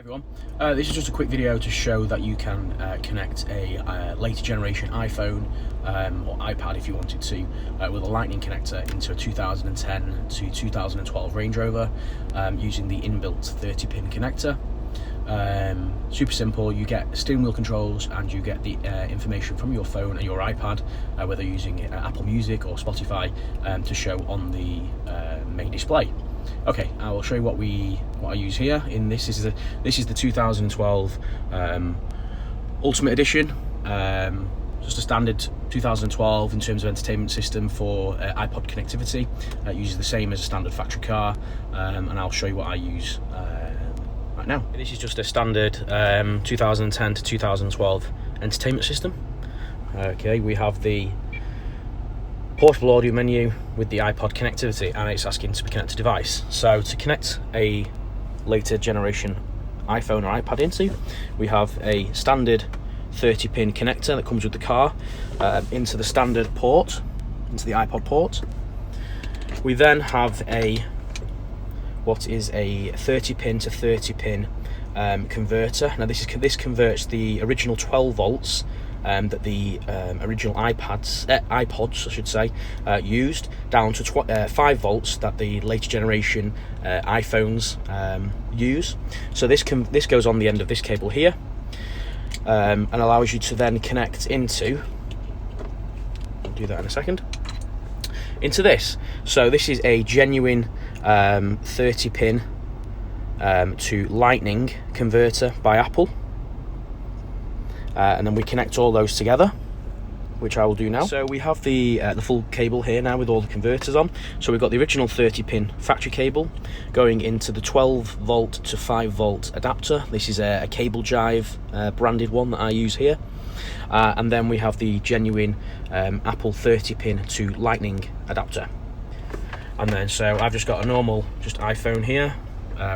Everyone, this is just a quick video to show that you can connect a later generation iPhone or iPad if you wanted to with a lightning connector into a 2010 to 2012 Range Rover using the inbuilt 30-pin connector. Super simple. You get steering wheel controls and you get the information from your phone and your iPad, whether using Apple Music or Spotify, to show on the main display. Okay, I will show you what I use here. This is the 2012 Ultimate Edition. Just a standard 2012 in terms of entertainment system for iPod connectivity. It uses the same as a standard factory car, and I'll show you what I use right now. This is just a standard 2010 to 2012 entertainment system. Okay, we have the portable audio menu with the iPod connectivity, and it's asking to connect a device. So to connect a later generation iPhone or iPad into, we have a standard 30-pin connector that comes with the car into the standard port, into the iPod port. We then have what is a 30-pin to 30-pin converter. Now this converts the original 12 volts that the original iPods, I should say, used down to 5 volts that the later generation iPhones use. So this goes on the end of this cable here, and allows you to then connect into, I'll do that in a second, into this. So this is a genuine 30-pin to lightning converter by Apple. And then we connect all those together, which I will do now. So we have the full cable here now with all the converters on. So we've got the original 30-pin factory cable going into the 12 volt to 5 volt adapter. This is a Cable Jive branded one that I use here. And then we have the genuine Apple 30-pin to lightning adapter. And then so I've just got a normal iPhone here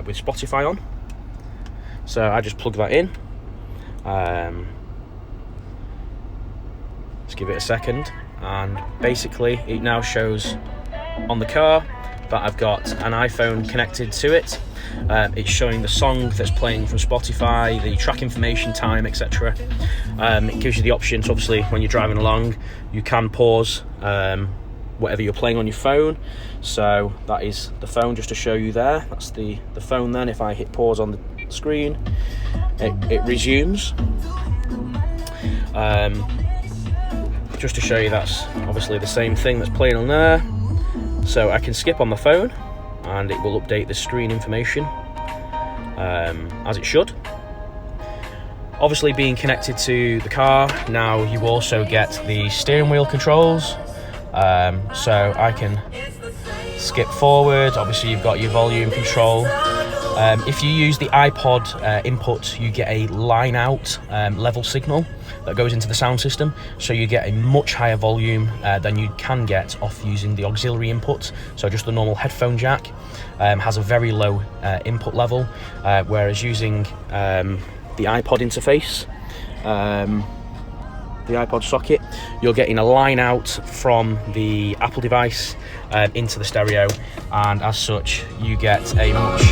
with Spotify on. So I just plug that in. Let's give it a second, and basically it now shows on the car that I've got an iPhone connected to it. It's showing the song that's playing from Spotify, the track information, time, etc. It gives you the option to, obviously, when you're driving along, you can pause whatever you're playing on your phone. So that is the phone, just to show you there. That's the phone. Then if I hit pause on the screen, it resumes. Just to show you, that's obviously the same thing that's playing on there. So I can skip on the phone and it will update the screen information as it should. Obviously, being connected to the car, now you also get the steering wheel controls. So I can skip forward. Obviously, you've got your volume control. If you use the iPod input, you get a line out level signal that goes into the sound system, so you get a much higher volume than you can get off using the auxiliary input. So just the normal headphone jack has a very low input level, whereas using the iPod interface, the iPod socket, you're getting a line out from the Apple device into the stereo, and as such you get a much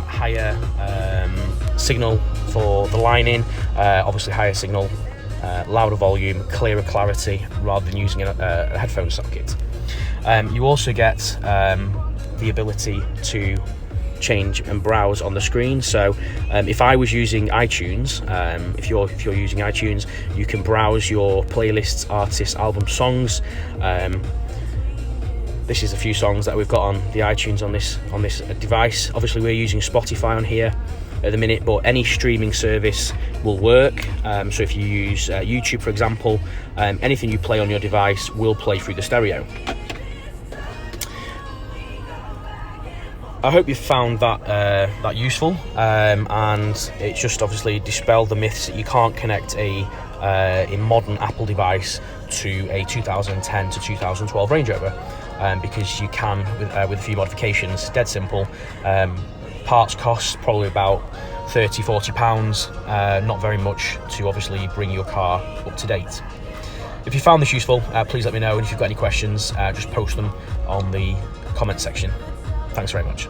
higher signal for the line in, obviously higher signal, louder volume, clearer clarity, rather than using a headphone socket. You also get the ability to change and browse on the screen. So if I was using iTunes, if you're using iTunes, you can browse your playlists, artists, album, songs. This is a few songs that we've got on the iTunes on this device. Obviously, we're using Spotify on here at the minute, but any streaming service will work. So if you use YouTube, for example, anything you play on your device will play through the stereo. I hope you found that useful, and it's just obviously dispelled the myths that you can't connect a modern Apple device to a 2010 to 2012 Range Rover, because you can with a few modifications. Dead simple. Parts cost probably about £30-40, not very much to obviously bring your car up to date. If you found this useful, please let me know, and if you've got any questions, just post them on the comment section. Thanks very much.